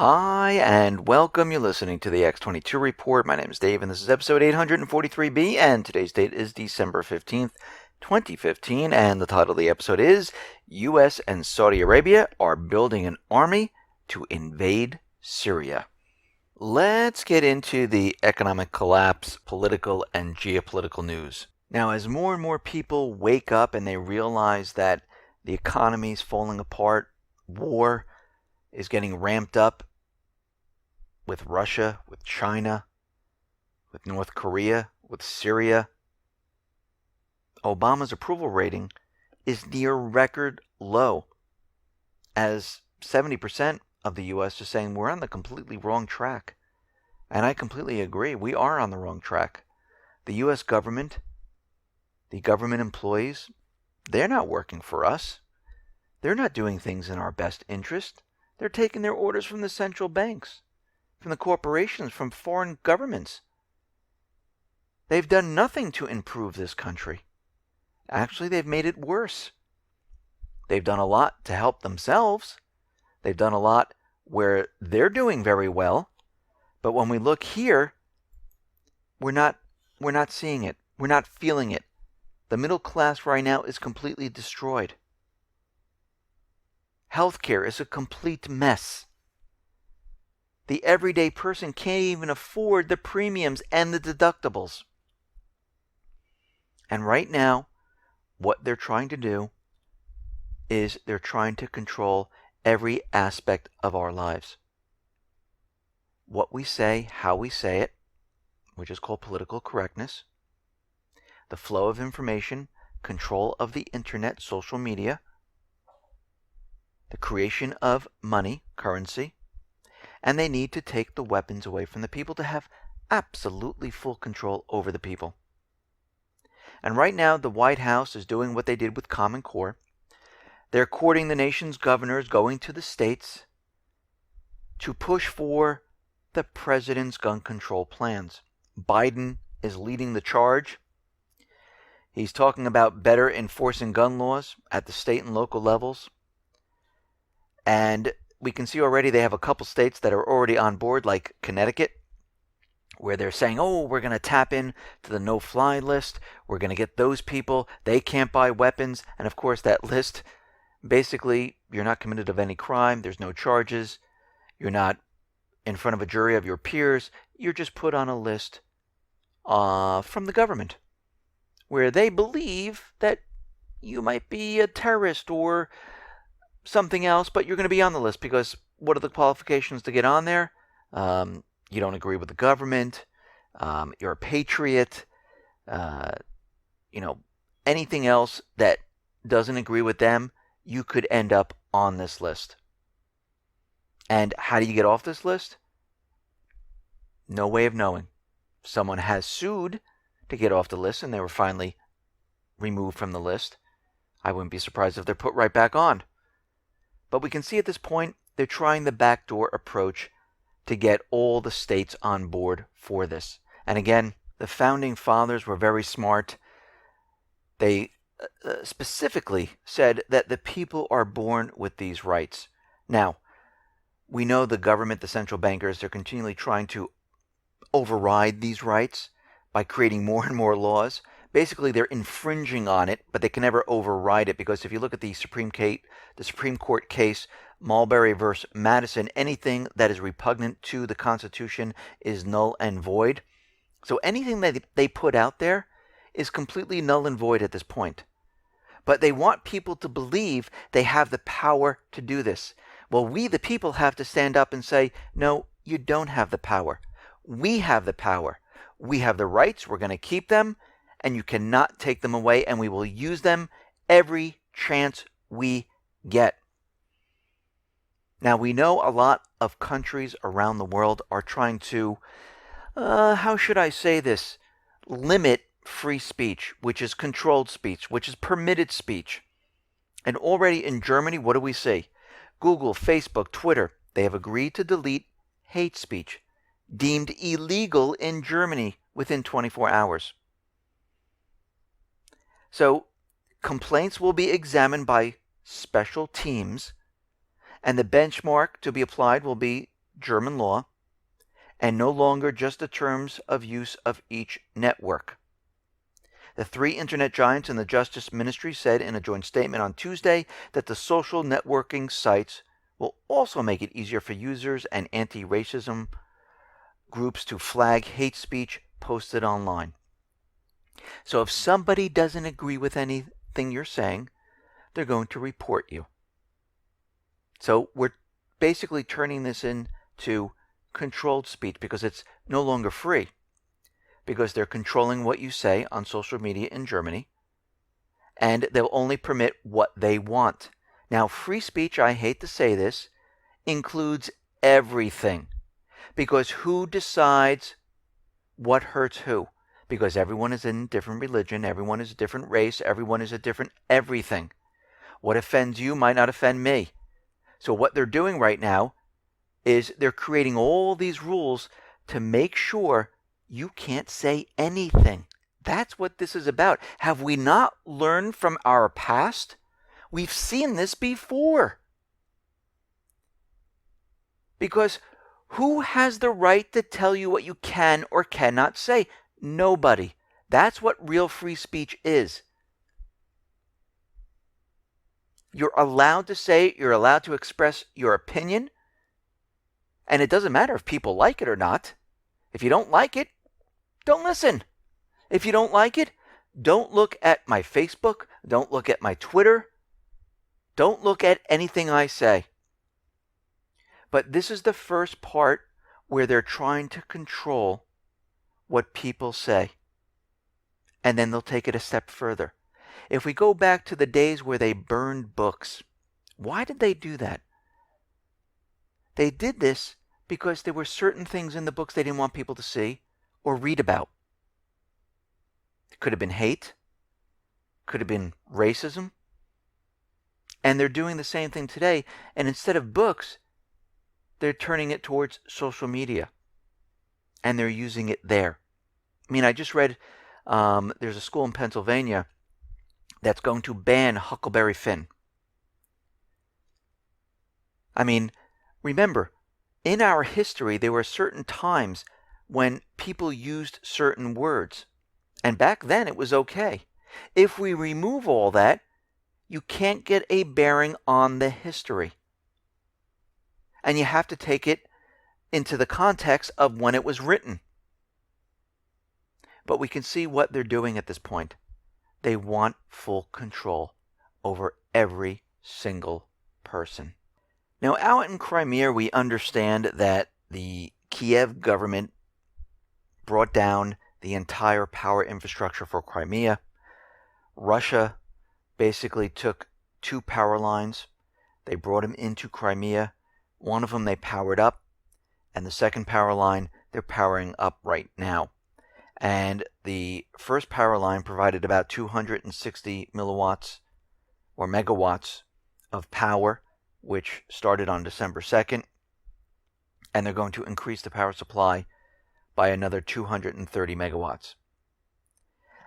Hi, and welcome. You're listening to the X22 Report. My name is Dave, and this is episode 843B, and today's date is December 15th, 2015, and the title of the episode is U.S. and Saudi Arabia are building an army to invade Syria. Let's get into the economic collapse, political, and geopolitical news. Now, as more and more people wake up and they realize that the economy is falling apart, war is getting ramped up with Russia, with China, with North Korea, with Syria, Obama's approval rating is near record low, as 70% of the U.S. is saying we're on the completely wrong track. And I completely agree. We are on the wrong track. The U.S. government, the government employees, they're not working for us. They're not doing things in our best interest. They're taking their orders from the central banks, from the corporations, from foreign governments. They've done nothing to improve this country. Actually, they've made it worse. They've done a lot to help themselves. They've done a lot where they're doing very well. But when we look here, we're not seeing it. We're not feeling it. The middle class right now is completely destroyed. Healthcare is a complete mess. The everyday person can't even afford the premiums and the deductibles. And right now, what they're trying to do is they're trying to control every aspect of our lives. What we say, how we say it, which is called political correctness, the flow of information, control of the internet, social media, the creation of money, currency, and they need to take the weapons away from the people to have absolutely full control over the people. And right now, the White House is doing what they did with Common Core. They're courting the nation's governors, going to the states to push for the president's gun control plans. Biden is leading the charge. He's talking about better enforcing gun laws at the state and local levels. And we can see already they have a couple states that are already on board, like Connecticut, where they're saying, oh, we're going to tap in to the no-fly list. We're going to get those people. They can't buy weapons. And, of course, that list, basically, you're not committed of any crime. There's no charges. You're not in front of a jury of your peers. You're just put on a list from the government where they believe that you might be a terrorist or something else, but you're going to be on the list because what are the qualifications to get on there? You don't agree with the government. You're a patriot. Anything else that doesn't agree with them, you could end up on this list. And how do you get off this list? No way of knowing. Someone has sued to get off the list, and they were finally removed from the list. I wouldn't be surprised if they're put right back on. But we can see at this point, they're trying the backdoor approach to get all the states on board for this. And again, the founding fathers were very smart. They specifically said that the people are born with these rights. Now, we know the government, the central bankers, they're continually trying to override these rights by creating more and more laws. Basically, they're infringing on it, but they can never override it, because if you look at the Supreme Court case, Marbury versus Madison, anything that is repugnant to the Constitution is null and void. So anything that they put out there is completely null and void at this point. But they want people to believe they have the power to do this. Well, we, the people, have to stand up and say, no, you don't have the power. We have the power. We have the rights. We're going to keep them. And you cannot take them away, and we will use them every chance we get. Now, we know a lot of countries around the world are trying to, how should I say this, limit free speech, which is controlled speech, which is permitted speech. And already in Germany, what do we see? Google, Facebook, Twitter, they have agreed to delete hate speech, deemed illegal in Germany within 24 hours. So complaints will be examined by special teams, and the benchmark to be applied will be German law and no longer just the terms of use of each network. The three internet giants and the Justice Ministry said in a joint statement on Tuesday that the social networking sites will also make it easier for users and anti-racism groups to flag hate speech posted online. So if somebody doesn't agree with anything you're saying, they're going to report you. So we're basically turning this into controlled speech because it's no longer free, because they're controlling what you say on social media in Germany, and they'll only permit what they want. Now, free speech, I hate to say this, includes everything, because who decides what hurts who? Because everyone is in a different religion, everyone is a different race, everyone is a different everything. What offends you might not offend me. So what they're doing right now is they're creating all these rules to make sure you can't say anything. That's what this is about. Have we not learned from our past? We've seen this before. Because who has the right to tell you what you can or cannot say? Nobody. That's what real free speech is. You're allowed to say it, you're allowed to express your opinion, and it doesn't matter if people like it or not. If you don't like it, don't listen. If you don't like it, don't look at my Facebook, don't look at my Twitter, don't look at anything I say. But this is the first part where they're trying to control what people say. And then they'll take it a step further. If we go back to the days where they burned books, why did they do that? They did this because there were certain things in the books they didn't want people to see or read about. It could have been hate, could have been racism. And they're doing the same thing today. And instead of books, they're turning it towards social media. And they're using it there. I mean, I just read there's a school in Pennsylvania that's going to ban Huckleberry Finn. I mean, remember, in our history, there were certain times when people used certain words. And back then, it was okay. If we remove all that, you can't get a bearing on the history. And you have to take it into the context of when it was written. But we can see what they're doing at this point. They want full control over every single person. Now, out in Crimea, we understand that the Kiev government brought down the entire power infrastructure for Crimea. Russia basically took 2 power lines. They brought them into Crimea. One of them they powered up, and the second power line they're powering up right now. And the first power line provided about 260 milliwatts or megawatts of power, which started on December 2nd. And they're going to increase the power supply by another 230 megawatts.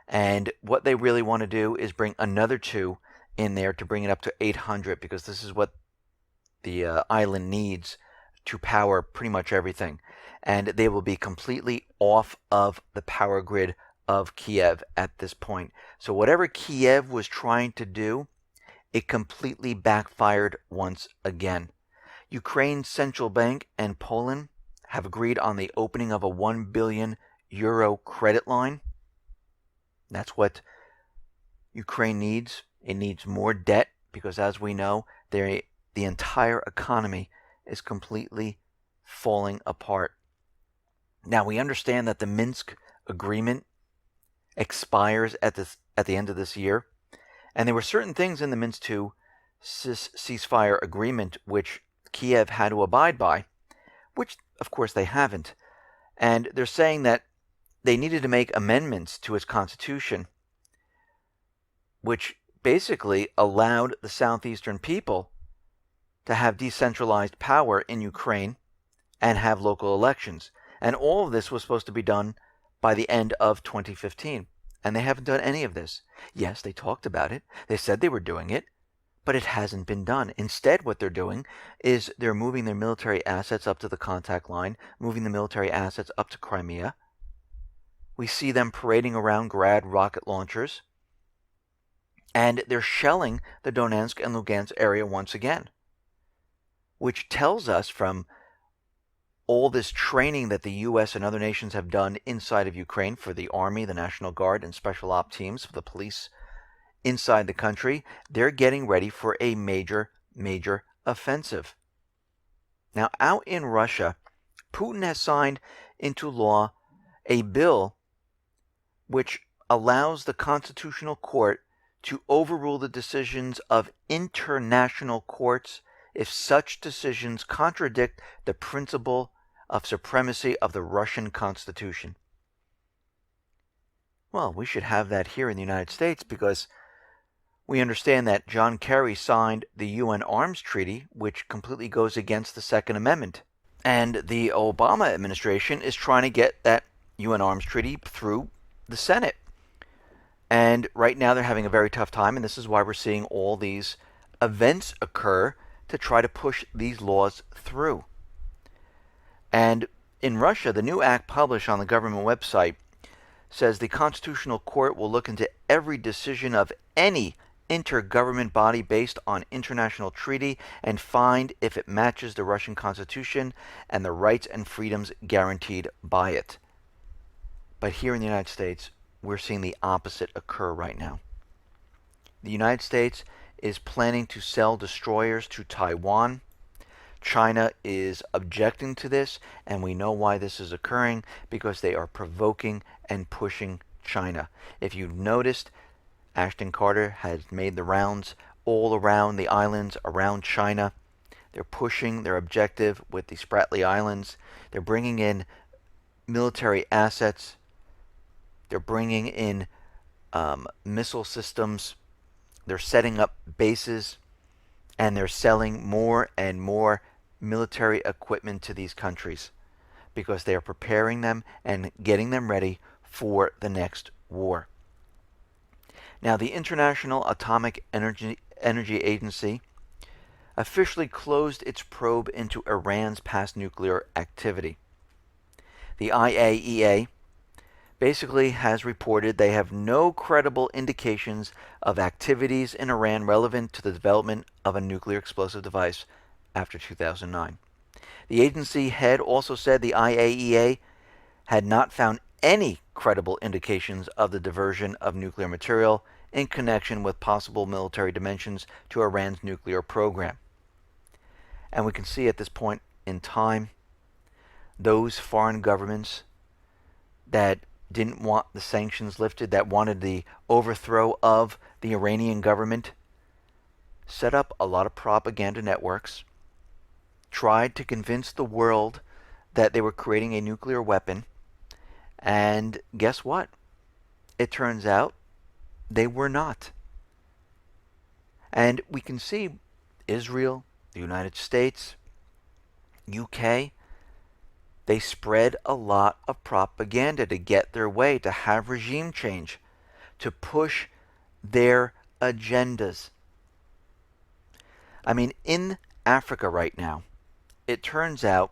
And what they really want to do is bring another 2 in there to bring it up to 800, because this is what the island needs to power pretty much everything. And they will be completely off of the power grid of Kiev at this point. So whatever Kiev was trying to do, it completely backfired once again. Ukraine's central bank and Poland have agreed on the opening of a €1 billion credit line. That's what Ukraine needs. It needs more debt because, as we know, the entire economy is completely falling apart. Now, we understand that the Minsk agreement expires at the end of this year, and there were certain things in the Minsk II ceasefire agreement which Kiev had to abide by, which, of course, they haven't. And they're saying that they needed to make amendments to its constitution, which basically allowed the southeastern people to have decentralized power in Ukraine and have local elections. And all of this was supposed to be done by the end of 2015. And they haven't done any of this. Yes, they talked about it. They said they were doing it. But it hasn't been done. Instead, what they're doing is they're moving their military assets up to the contact line, moving the military assets up to Crimea. We see them parading around Grad rocket launchers, and they're shelling the Donetsk and Lugansk area once again, which tells us from all this training that the U.S. and other nations have done inside of Ukraine for the Army, the National Guard, and special op teams for the police inside the country, they're getting ready for a major offensive. Now, out in Russia, Putin has signed into law a bill which allows the Constitutional Court to overrule the decisions of international courts if such decisions contradict the principle of supremacy of the Russian Constitution. Well, we should have that here in the United States because we understand that John Kerry signed the UN Arms Treaty, which completely goes against the Second Amendment. And the Obama administration is trying to get that UN Arms Treaty through the Senate. And right now they're having a very tough time, and this is why we're seeing all these events occur to try to push these laws through. And in Russia, the new act published on the government website says the Constitutional Court will look into every decision of any intergovernment body based on international treaty and find if it matches the Russian Constitution and the rights and freedoms guaranteed by it. But here in the United States, we're seeing the opposite occur right now. The United States is planning to sell destroyers to Taiwan. China is objecting to this, and we know why this is occurring, because they are provoking and pushing China. If you've noticed, Ashton Carter has made the rounds all around the islands around China. They're pushing their objective with the Spratly Islands. They're bringing in military assets. They're bringing in missile systems. They're setting up bases, and they're selling more and more military equipment to these countries because they are preparing them and getting them ready for the next war. Now, the International Atomic Energy Agency officially closed its probe into Iran's past nuclear activity. The IAEA basically has reported they have no credible indications of activities in Iran relevant to the development of a nuclear explosive device after 2009. The agency head also said the IAEA had not found any credible indications of the diversion of nuclear material in connection with possible military dimensions to Iran's nuclear program. And we can see at this point in time, those foreign governments that didn't want the sanctions lifted, that wanted the overthrow of the Iranian government, set up a lot of propaganda networks, tried to convince the world that they were creating a nuclear weapon, and guess what? It turns out they were not. And we can see Israel, the United States, UK, they spread a lot of propaganda to get their way, to have regime change, to push their agendas. I mean, in Africa right now, it turns out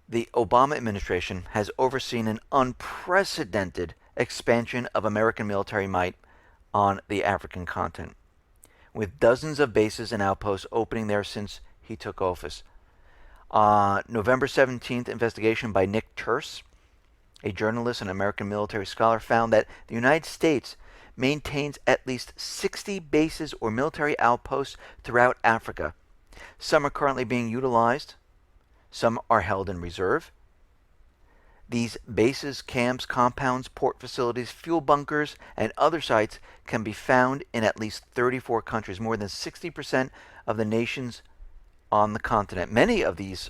the Obama administration has overseen an unprecedented expansion of American military might on the African continent, with dozens of bases and outposts opening there since he took office. November 17th investigation by Nick Turse, a journalist and American military scholar, found that the United States maintains at least 60 bases or military outposts throughout Africa. Some are currently being utilized. Some are held in reserve. These bases, camps, compounds, port facilities, fuel bunkers, and other sites can be found in at least 34 countries, more than 60% of the nations on the continent. Many of these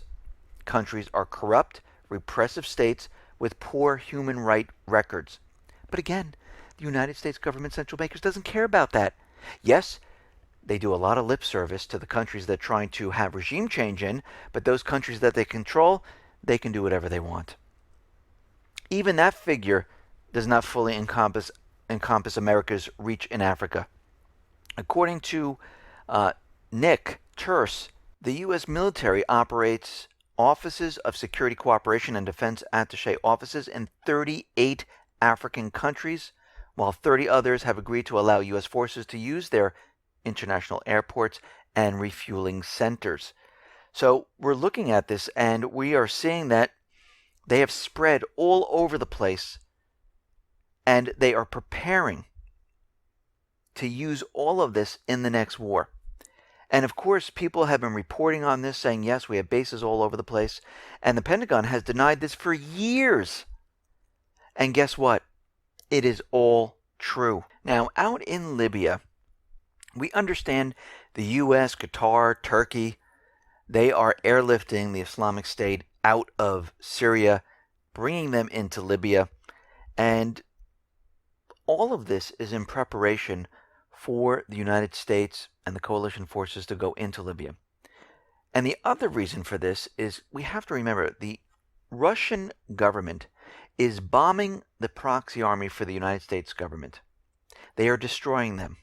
countries are corrupt, repressive states with poor human rights records. But again, the United States government central bankers doesn't care about that. Yes, they do a lot of lip service to the countries they're trying to have regime change in, but those countries that they control, they can do whatever they want. Even that figure does not fully encompass America's reach in Africa. According to Nick Terse, the U.S. military operates offices of security cooperation and defense attaché offices in 38 African countries, while 30 others have agreed to allow U.S. forces to use their international airports and refueling centers. So we're looking at this and we are seeing that they have spread all over the place and they are preparing to use all of this in the next war. And of course, people have been reporting on this, saying, yes, we have bases all over the place. And the Pentagon has denied this for years. And guess what? It is all true. Now, out in Libya, we understand the U.S., Qatar, Turkey, they are airlifting the Islamic State out of Syria, bringing them into Libya. And all of this is in preparation for the United States and the coalition forces to go into Libya. And the other reason for this is we have to remember the Russian government is bombing the proxy army for the United States government. They are destroying them.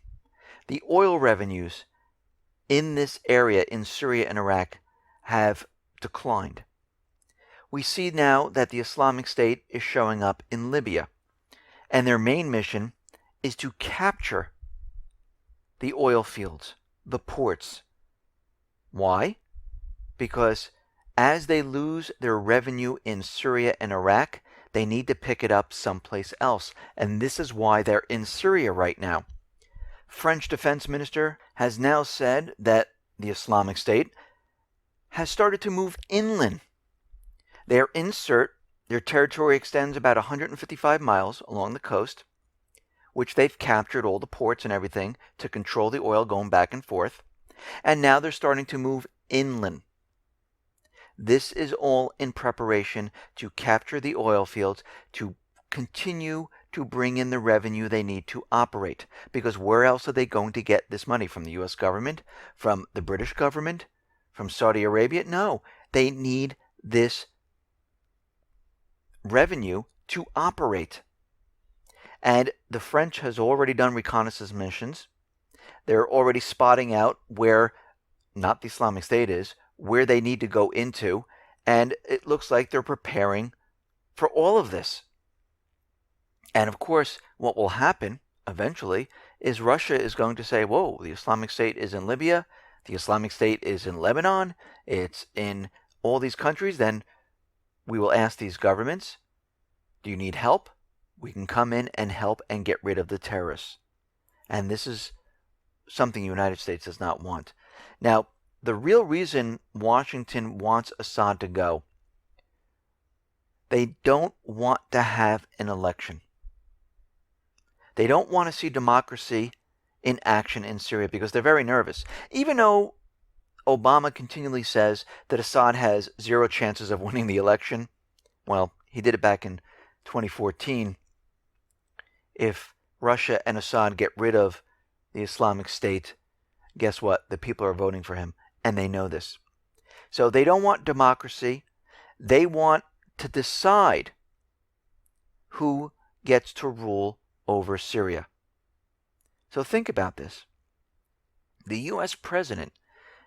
The oil revenues in this area in Syria and Iraq have declined. We see now that the Islamic State is showing up in Libya, and their main mission is to capture the oil fields, the ports. Why? Because as they lose their revenue in Syria and Iraq, they need to pick it up someplace else. And this is why they're in Syria right now. French defense minister has now said that the Islamic State has started to move inland. Their territory extends about 155 miles along the coast, which they've captured all the ports and everything to control the oil going back and forth. And now they're starting to move inland. This is all in preparation to capture the oil fields, to continue to bring in the revenue they need to operate. Because where else are they going to get this money? From the U.S. government? From the British government? From Saudi Arabia? No. They need this revenue to operate. And the French has already done reconnaissance missions. They're already spotting out where, not the Islamic State is, where they need to go into. And it looks like they're preparing for all of this. And of course, what will happen eventually is Russia is going to say, whoa, the Islamic State is in Libya. The Islamic State is in Lebanon. It's in all these countries. Then we will ask these governments, do you need help? We can come in and help and get rid of the terrorists. And this is something the United States does not want. Now, the real reason Washington wants Assad to go, they don't want to have an election. They don't want to see democracy in action in Syria because they're very nervous. Even though Obama continually says that Assad has zero chances of winning the election, well, he did it back in 2014. If Russia and Assad get rid of the Islamic State, guess what? The people are voting for him, and they know this. So they don't want democracy. They want to decide who gets to rule over Syria. So think about this. The U.S. president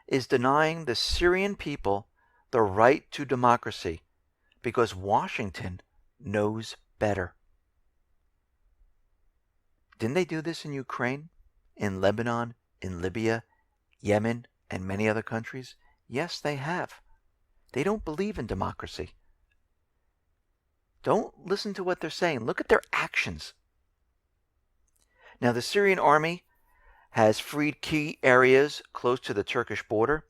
is denying the Syrian people the right to democracy because Washington knows better. Didn't they do this in Ukraine, in Lebanon, in Libya, Yemen, and many other countries? Yes, they have. They don't believe in democracy. Don't listen to what they're saying. Look at their actions. Now, the Syrian army has freed key areas close to the Turkish border.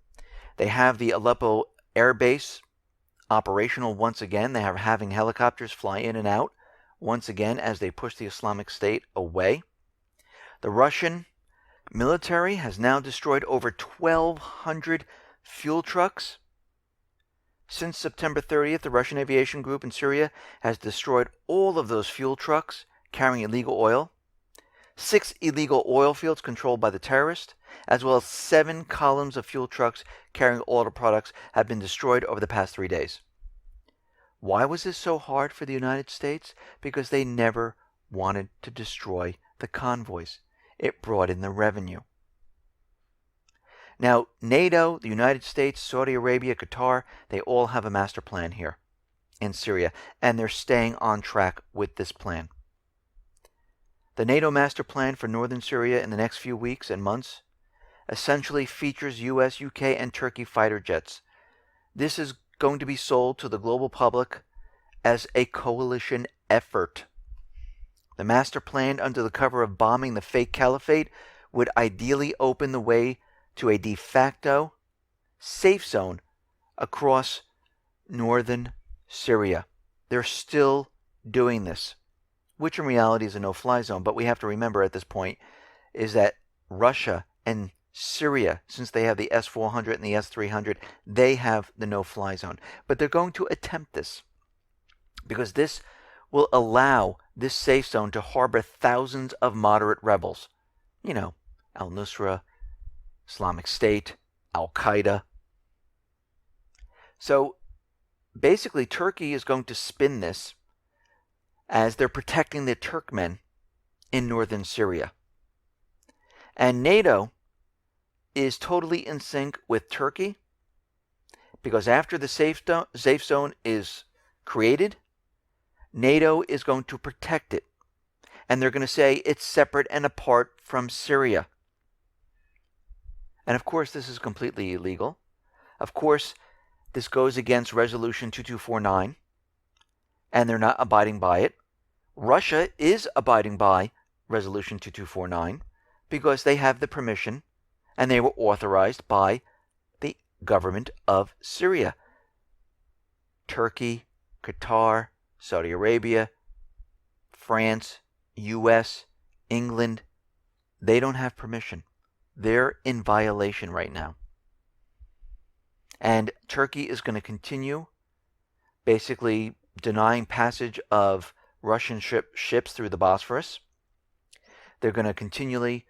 They have the Aleppo air base operational once again. They are having helicopters fly in and out once again as they push the Islamic State away. The Russian military has now destroyed over 1,200 fuel trucks. Since September 30th, the Russian aviation group in Syria has destroyed all of those fuel trucks carrying illegal oil. 6 illegal oil fields controlled by the terrorists, as well as 7 columns of fuel trucks carrying oil products have been destroyed over the past 3 days. Why was this so hard for the United States? Because they never wanted to destroy the convoys. It brought in the revenue. Now, NATO, the United States, Saudi Arabia, Qatar, they all have a master plan here in Syria, and they're staying on track with this plan. The NATO master plan for northern Syria in the next few weeks and months essentially features US, UK, and Turkey fighter jets. This is going to be sold to the global public as a coalition effort. The master plan, under the cover of bombing the fake caliphate, would ideally open the way to a de facto safe zone across northern Syria. They're still doing this, which in reality is a no-fly zone. But we have to remember at this point is that Russia and Syria, since they have the S-400 and the S-300, they have the no-fly zone. But they're going to attempt this because this will allow this safe zone to harbor thousands of moderate rebels. You know, al-Nusra, Islamic State, Al-Qaeda. So basically, Turkey is going to spin this as they're protecting the Turkmen in northern Syria. And NATO is totally in sync with Turkey because after the safe zone is created, NATO is going to protect it. And they're going to say it's separate and apart from Syria. And of course, this is completely illegal. Of course, this goes against Resolution 2249, and they're not abiding by it. Russia is abiding by Resolution 2249 because they have the permission and they were authorized by the government of Syria. Turkey, Qatar, Saudi Arabia, France, US, England, they don't have permission. They're in violation right now. And Turkey is going to continue basically denying passage of Russian ships through the Bosphorus. They're going to continually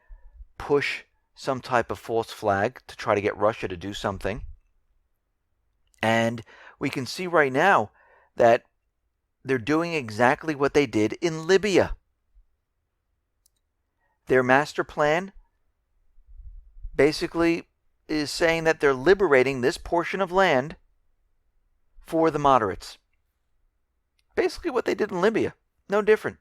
push some type of false flag to try to get Russia to do something. And we can see right now that they're doing exactly what they did in Libya. Their master plan basically is saying that they're liberating this portion of land for the moderates. Basically what they did in Libya. No different.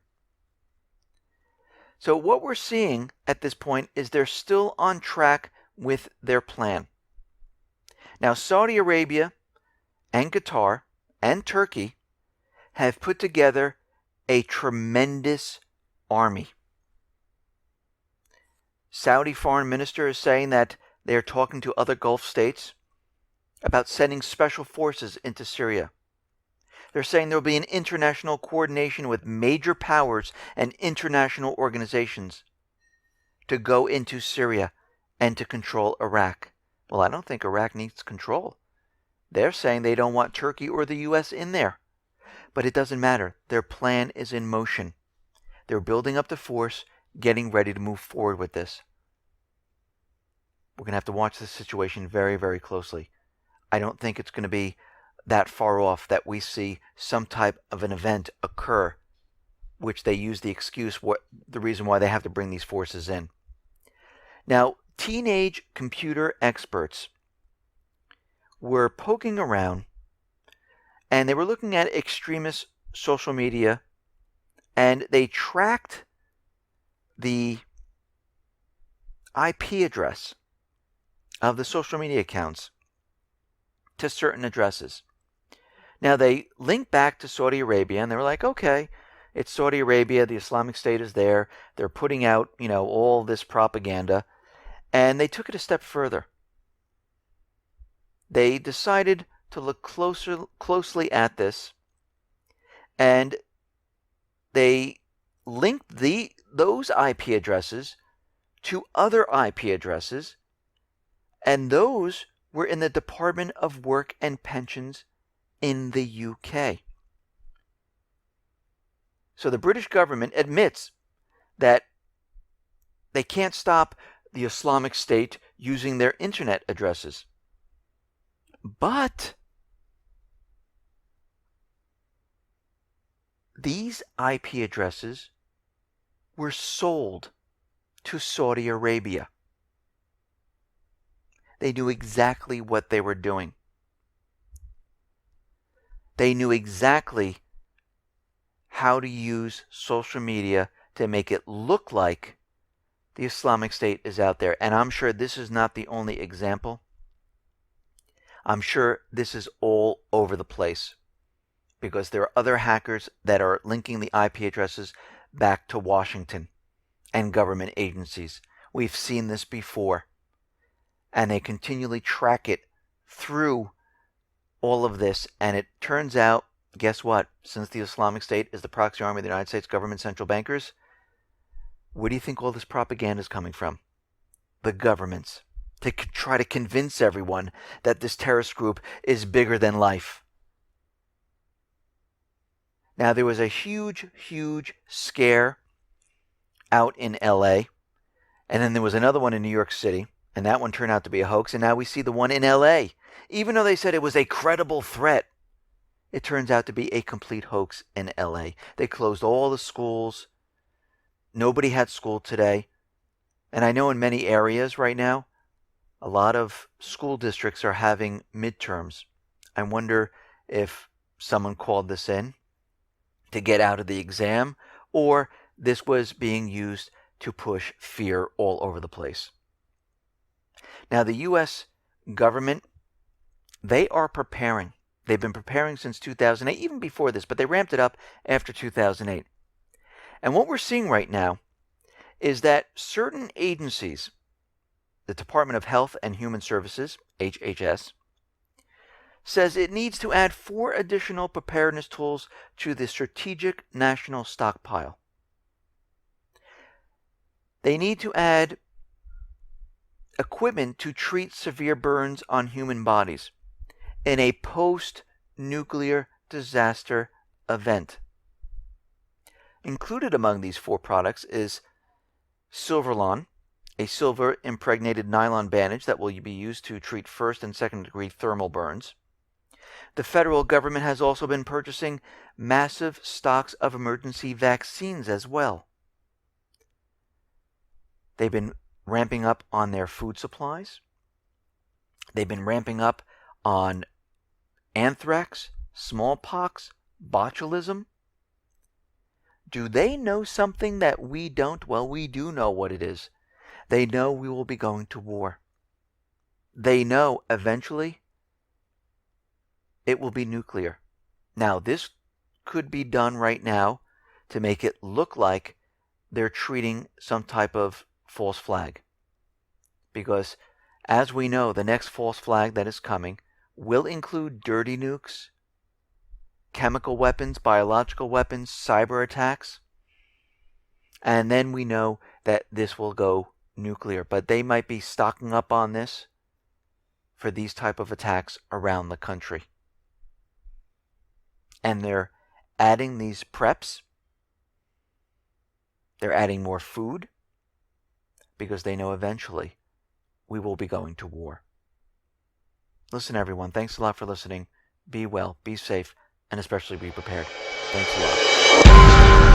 So what we're seeing at this point is they're still on track with their plan. Now, Saudi Arabia and Qatar and Turkey have put together a tremendous army. Saudi foreign minister is saying that they are talking to other Gulf states about sending special forces into Syria. They're saying there will be an international coordination with major powers and international organizations to go into Syria and to control Iraq. Well, I don't think Iraq needs control. They're saying they don't want Turkey or the U.S. in there. But it doesn't matter. Their plan is in motion. They're building up the force, getting ready to move forward with this. We're going to have to watch this situation very, very closely. I don't think it's going to be that far off that we see some type of an event occur, which they use the excuse, the reason why they have to bring these forces in. Now, teenage computer experts were poking around and they were looking at extremist social media, and they tracked the IP address of the social media accounts to certain addresses. Now, they linked back to Saudi Arabia, and they were like, okay, it's Saudi Arabia, the Islamic State is there, they're putting out, all this propaganda, and they took it a step further. They decided to look closely at this, and they linked those IP addresses to other IP addresses, and those were in the Department of Work and Pensions in the UK. So the British government admits that they can't stop the Islamic State using their internet addresses. But these IP addresses were sold to Saudi Arabia. They knew exactly what they were doing. They knew exactly how to use social media to make it look like the Islamic State is out there. And I'm sure this is not the only example. I'm sure this is all over the place because there are other hackers that are linking the IP addresses back to Washington and government agencies. We've seen this before. And they continually track it through all of this. And it turns out, guess what? Since the Islamic State is the proxy army of the United States government central bankers, where do you think all this propaganda is coming from? The governments. To try to convince everyone that this terrorist group is bigger than life. Now, there was a huge, huge scare out in LA. And then there was another one in New York City. And that one turned out to be a hoax. And now we see the one in LA. Even though they said it was a credible threat, it turns out to be a complete hoax in LA. They closed all the schools. Nobody had school today. And I know in many areas right now, a lot of school districts are having midterms. I wonder if someone called this in to get out of the exam, or this was being used to push fear all over the place. Now, the U.S. government, they are preparing. They've been preparing since 2008, even before this, but they ramped it up after 2008. And what we're seeing right now is that certain agencies, the Department of Health and Human Services, HHS, says it needs to add 4 additional preparedness tools to the Strategic National Stockpile. They need to add equipment to treat severe burns on human bodies in a post-nuclear disaster event. Included among these 4 products is Silverlon, a silver impregnated nylon bandage that will be used to treat first and second degree thermal burns. The federal government has also been purchasing massive stocks of emergency vaccines as well. They've been ramping up on their food supplies. They've been ramping up on anthrax, smallpox, botulism. Do they know something that we don't? Well, we do know what it is. They know we will be going to war. They know eventually it will be nuclear. Now, this could be done right now to make it look like they're treating some type of false flag. Because, as we know, the next false flag that is coming will include dirty nukes, chemical weapons, biological weapons, cyber attacks. And then we know that this will go nuclear. But they might be stocking up on this for these type of attacks around the country. And they're adding these preps. They're adding more food because they know eventually we will be going to war. Listen, everyone, thanks a lot for listening. Be well, be safe, and especially be prepared. Thanks a lot.